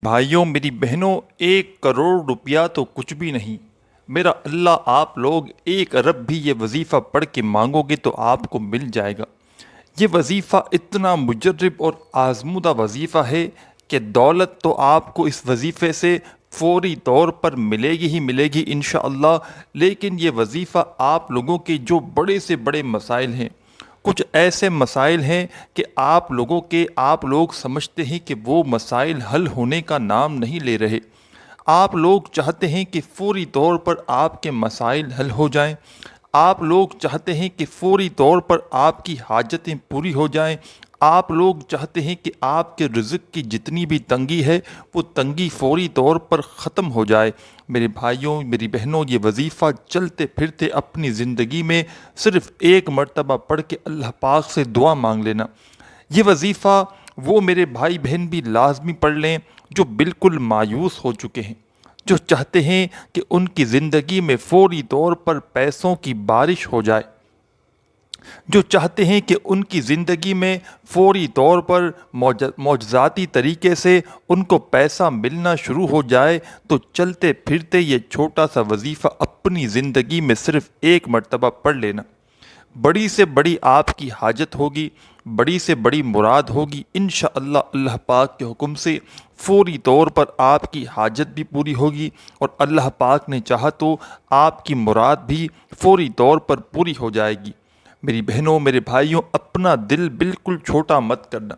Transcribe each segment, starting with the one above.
بھائیوں میری بہنوں، 1 کروڑ روپیہ تو کچھ بھی نہیں۔ میرا اللہ، آپ لوگ 1 ارب بھی یہ وظیفہ پڑھ کے مانگو گے تو آپ کو مل جائے گا۔ یہ وظیفہ اتنا مجرب اور آزمودہ وظیفہ ہے کہ دولت تو آپ کو اس وظیفے سے فوری طور پر ملے گی ہی ملے گی انشاءاللہ، لیکن یہ وظیفہ آپ لوگوں کے جو بڑے سے بڑے مسائل ہیں، کچھ ایسے مسائل ہیں کہ آپ لوگ سمجھتے ہیں کہ وہ مسائل حل ہونے کا نام نہیں لے رہے۔ آپ لوگ چاہتے ہیں کہ فوری طور پر آپ کے مسائل حل ہو جائیں، آپ لوگ چاہتے ہیں کہ فوری طور پر آپ کی حاجتیں پوری ہو جائیں، آپ لوگ چاہتے ہیں کہ آپ کے رزق کی جتنی بھی تنگی ہے وہ تنگی فوری طور پر ختم ہو جائے۔ میرے بھائیوں میری بہنوں، یہ وظیفہ چلتے پھرتے اپنی زندگی میں صرف 1 مرتبہ پڑھ کے اللہ پاک سے دعا مانگ لینا۔ یہ وظیفہ وہ میرے بھائی بہن بھی لازمی پڑھ لیں جو بالکل مایوس ہو چکے ہیں، جو چاہتے ہیں کہ ان کی زندگی میں فوری طور پر پیسوں کی بارش ہو جائے، جو چاہتے ہیں کہ ان کی زندگی میں فوری طور پر معجزاتی طریقے سے ان کو پیسہ ملنا شروع ہو جائے، تو چلتے پھرتے یہ چھوٹا سا وظیفہ اپنی زندگی میں صرف 1 مرتبہ پڑھ لینا۔ بڑی سے بڑی آپ کی حاجت ہوگی، بڑی سے بڑی مراد ہوگی انشاءاللہ، اللہ پاک کے حکم سے فوری طور پر آپ کی حاجت بھی پوری ہوگی، اور اللہ پاک نے چاہا تو آپ کی مراد بھی فوری طور پر پوری ہو جائے گی۔ میری بہنوں میرے بھائیوں، اپنا دل بالکل چھوٹا مت کرنا۔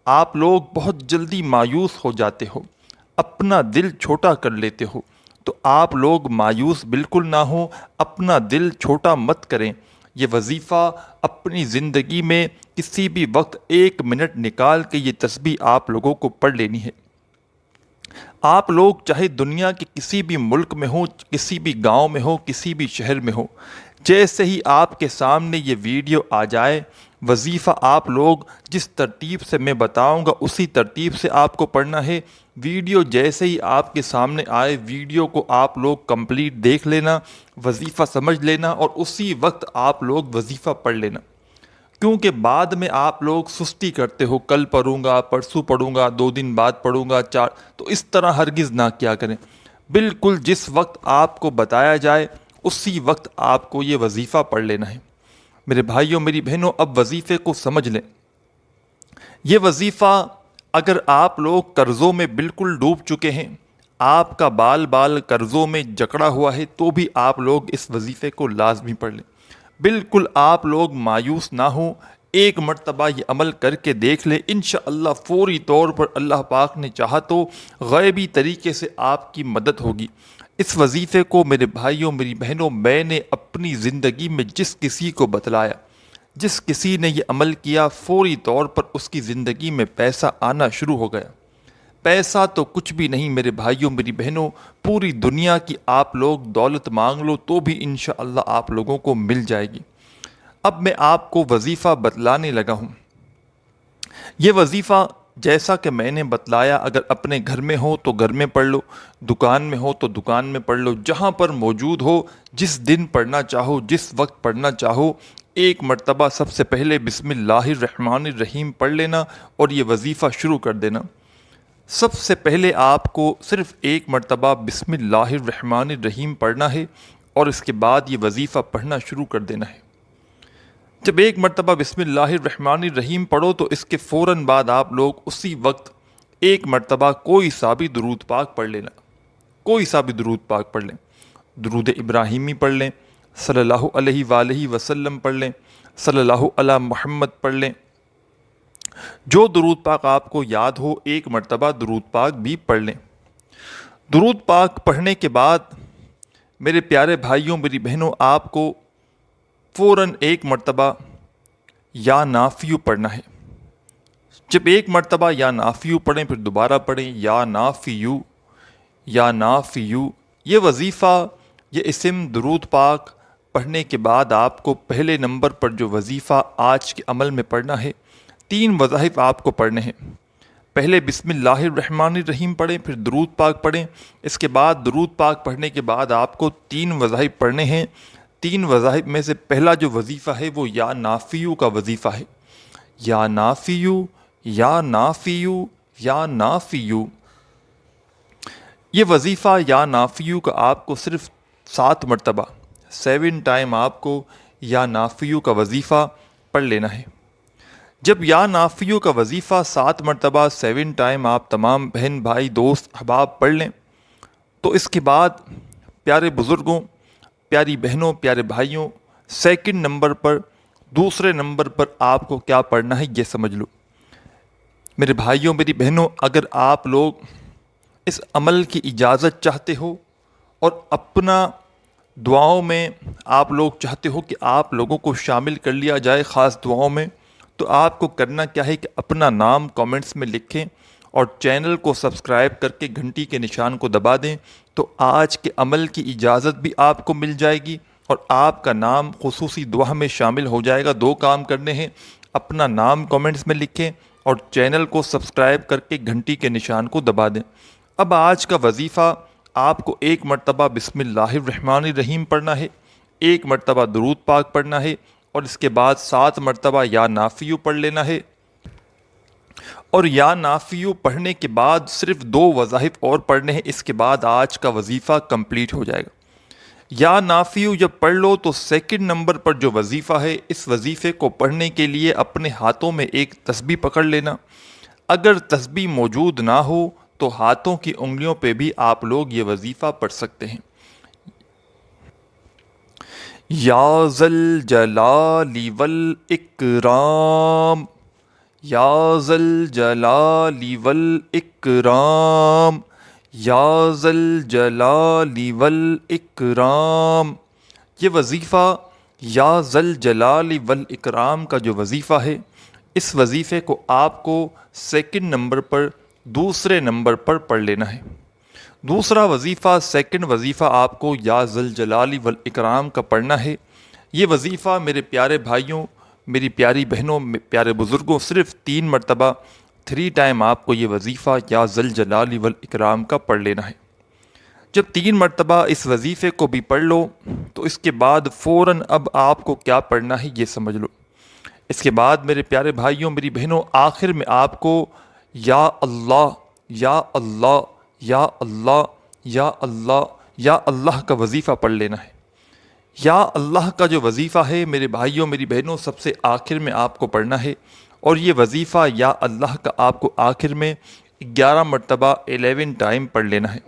آپ لوگ بہت جلدی مایوس ہو جاتے ہو، اپنا دل چھوٹا کر لیتے ہو، تو آپ لوگ مایوس بالکل نہ ہوں، اپنا دل چھوٹا مت کریں۔ یہ وظیفہ اپنی زندگی میں کسی بھی وقت 1 منٹ نکال کے یہ تسبیح آپ لوگوں کو پڑھ لینی ہے۔ آپ لوگ چاہے دنیا کے کسی بھی ملک میں ہوں، کسی بھی گاؤں میں ہوں، کسی بھی شہر میں ہوں، جیسے ہی آپ کے سامنے یہ ویڈیو آ جائے، وظیفہ آپ لوگ جس ترتیب سے میں بتاؤں گا اسی ترتیب سے آپ کو پڑھنا ہے۔ ویڈیو جیسے ہی آپ کے سامنے آئے، ویڈیو کو آپ لوگ کمپلیٹ دیکھ لینا، وظیفہ سمجھ لینا، اور اسی وقت آپ لوگ وظیفہ پڑھ لینا، کیونکہ بعد میں آپ لوگ سستی کرتے ہو، کل پڑھوں گا، پرسوں پڑھوں گا، 2 دن بعد پڑھوں گا، تو اس طرح ہرگز نہ کیا کریں۔ بالکل جس وقت آپ کو بتایا جائے اسی وقت آپ کو یہ وظیفہ پڑھ لینا ہے۔ میرے بھائیوں میری بہنوں، اب وظیفے کو سمجھ لیں۔ یہ وظیفہ اگر آپ لوگ قرضوں میں بالکل ڈوب چکے ہیں، آپ کا بال بال قرضوں میں جکڑا ہوا ہے، تو بھی آپ لوگ اس وظیفے کو لازمی پڑھ لیں۔ بالکل آپ لوگ مایوس نہ ہوں، 1 مرتبہ یہ عمل کر کے دیکھ لیں، انشاءاللہ فوری طور پر اللہ پاک نے چاہا تو غیبی طریقے سے آپ کی مدد ہوگی۔ اس وظیفے کو میرے بھائیوں میری بہنوں، میں نے اپنی زندگی میں جس کسی کو بتلایا، جس کسی نے یہ عمل کیا، فوری طور پر اس کی زندگی میں پیسہ آنا شروع ہو گیا۔ پیسہ تو کچھ بھی نہیں میرے بھائیوں میری بہنوں، پوری دنیا کی آپ لوگ دولت مانگ لو تو بھی انشاءاللہ آپ لوگوں کو مل جائے گی۔ اب میں آپ کو وظیفہ بتلانے لگا ہوں۔ یہ وظیفہ جیسا کہ میں نے بتلایا، اگر اپنے گھر میں ہو تو گھر میں پڑھ لو، دکان میں ہو تو دکان میں پڑھ لو، جہاں پر موجود ہو، جس دن پڑھنا چاہو، جس وقت پڑھنا چاہو، 1 مرتبہ سب سے پہلے بسم اللہ الرحمن الرحیم پڑھ لینا اور یہ وظیفہ شروع کر دینا۔ سب سے پہلے آپ کو صرف 1 مرتبہ بسم اللہ الرحمن الرحیم پڑھنا ہے، اور اس کے بعد یہ وظیفہ پڑھنا شروع کر دینا ہے۔ جب 1 مرتبہ بسم اللہ الرحمن الرحیم پڑھو تو اس کے فوراً بعد آپ لوگ اسی وقت 1 مرتبہ کوئی سا بھی درود پاک پڑھ لینا، کوئی سا بھی درود پاک پڑھ لیں۔ درود ابراہیمی پڑھ لیں، صلی اللہ علیہ وآلہ وسلم پڑھ لیں، صلی اللہ علی محمد پڑھ لیں، جو درود پاک آپ کو یاد ہو 1 مرتبہ درود پاک بھی پڑھ لیں۔ درود پاک پڑھنے کے بعد میرے پیارے بھائیوں میری بہنوں، آپ کو فوراً 1 مرتبہ یا نافیو پڑھنا ہے۔ جب 1 مرتبہ یا نافیو پڑھیں پھر دوبارہ پڑھیں یا نافیو، یا نافیو۔ یہ وظیفہ، یہ اسم درود پاک پڑھنے کے بعد آپ کو پہلے نمبر پر جو وظیفہ آج کے عمل میں پڑھنا ہے، 3 وظائف آپ کو پڑھنے ہیں۔ پہلے بسم اللہ الرحمن الرحیم پڑھیں، پھر درود پاک پڑھیں، اس کے بعد درود پاک پڑھنے کے بعد آپ کو 3 وظائف پڑھنے ہیں۔ 3 وظائف میں سے پہلا جو وظیفہ ہے وہ یا نافیو کا وظیفہ ہے۔ یا نافیو، یا نافیو، یا نافیو۔ یہ وظیفہ یا نافیو کا آپ کو صرف 7 مرتبہ 7 ٹائم آپ کو یا نافیو کا وظیفہ پڑھ لینا ہے۔ جب یا نافیو کا وظیفہ 7 مرتبہ 7 ٹائم آپ تمام بہن بھائی دوست احباب پڑھ لیں تو اس کے بعد پیارے بزرگوں، پیاری بہنوں، پیارے بھائیوں، سیکنڈ نمبر پر، دوسرے نمبر پر آپ کو کیا پڑھنا ہے یہ سمجھ لو۔ میرے بھائیوں، میری بہنوں، اگر آپ لوگ اس عمل کی اجازت چاہتے ہو اور اپنا دعاؤں میں آپ لوگ چاہتے ہو کہ آپ لوگوں کو شامل کر لیا جائے خاص دعاؤں میں، تو آپ کو کرنا کیا ہے کہ اپنا نام کامنٹس میں لکھیں اور چینل کو سبسکرائب کر کے گھنٹی کے نشان کو دبا دیں، تو آج کے عمل کی اجازت بھی آپ کو مل جائے گی اور آپ کا نام خصوصی دعا میں شامل ہو جائے گا۔ 2 کام کرنے ہیں، اپنا نام کامنٹس میں لکھیں اور چینل کو سبسکرائب کر کے گھنٹی کے نشان کو دبا دیں۔ اب آج کا وظیفہ آپ کو 1 مرتبہ بسم اللہ الرحمن الرحیم پڑھنا ہے، 1 مرتبہ درود پاک پڑھنا ہے اور اس کے بعد 7 مرتبہ یا نافیو پڑھ لینا ہے۔ اور یا نافیو پڑھنے کے بعد صرف 2 وظائف اور پڑھنے ہیں، اس کے بعد آج کا وظیفہ کمپلیٹ ہو جائے گا۔ یا نافیو جب پڑھ لو تو سیکنڈ نمبر پر جو وظیفہ ہے، اس وظیفے کو پڑھنے کے لیے اپنے ہاتھوں میں ایک تسبیح پکڑ لینا۔ اگر تسبیح موجود نہ ہو تو ہاتھوں کی انگلیوں پہ بھی آپ لوگ یہ وظیفہ پڑھ سکتے ہیں۔ یا ذل جلال والاکرام، یا ذل جلال والاکرام، یا ذل جلال والاکرام۔ یہ وظیفہ یا ذل جلال والاکرام کا جو وظیفہ ہے، اس وظیفے کو آپ کو سیکنڈ نمبر پر، دوسرے نمبر پر پڑھ لینا ہے۔ دوسرا وظیفہ، سیکنڈ وظیفہ آپ کو یا ذل جلال والاکرام کا پڑھنا ہے۔ یہ وظیفہ میرے پیارے بھائیوں، میری پیاری بہنوں، پیارے بزرگوں، صرف 3 مرتبہ 3 ٹائم آپ کو یہ وظیفہ یا ذل جلال والاکرام کا پڑھ لینا ہے۔ جب 3 مرتبہ اس وظیفے کو بھی پڑھ لو تو اس کے بعد فوراً اب آپ کو کیا پڑھنا ہے یہ سمجھ لو۔ اس کے بعد میرے پیارے بھائیوں، میری بہنوں، آخر میں آپ کو یا اللہ، یا اللہ، یا اللہ، یا اللہ، یا اللہ کا وظیفہ پڑھ لینا ہے۔ یا اللہ کا جو وظیفہ ہے میرے بھائیوں، میری بہنوں، سب سے آخر میں آپ کو پڑھنا ہے، اور یہ وظیفہ یا اللہ کا آپ کو آخر میں 11 مرتبہ 11 ٹائم پڑھ لینا ہے۔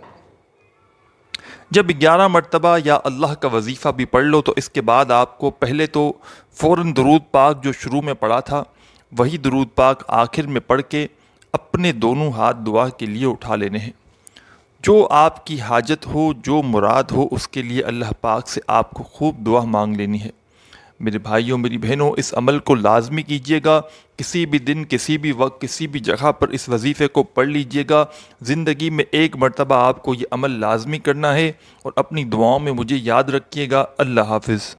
جب 11 مرتبہ یا اللہ کا وظیفہ بھی پڑھ لو تو اس کے بعد آپ کو پہلے تو فوراً درود پاک جو شروع میں پڑھا تھا وہی درود پاک آخر میں پڑھ کے اپنے دونوں ہاتھ دعا کے لیے اٹھا لینے ہیں۔ جو آپ کی حاجت ہو، جو مراد ہو، اس کے لیے اللہ پاک سے آپ کو خوب دعا مانگ لینی ہے۔ میرے بھائیوں، میری بہنوں، اس عمل کو لازمی کیجیے گا۔ کسی بھی دن، کسی بھی وقت، کسی بھی جگہ پر اس وظیفے کو پڑھ لیجیے گا۔ زندگی میں 1 مرتبہ آپ کو یہ عمل لازمی کرنا ہے، اور اپنی دعاؤں میں مجھے یاد رکھیے گا۔ اللہ حافظ۔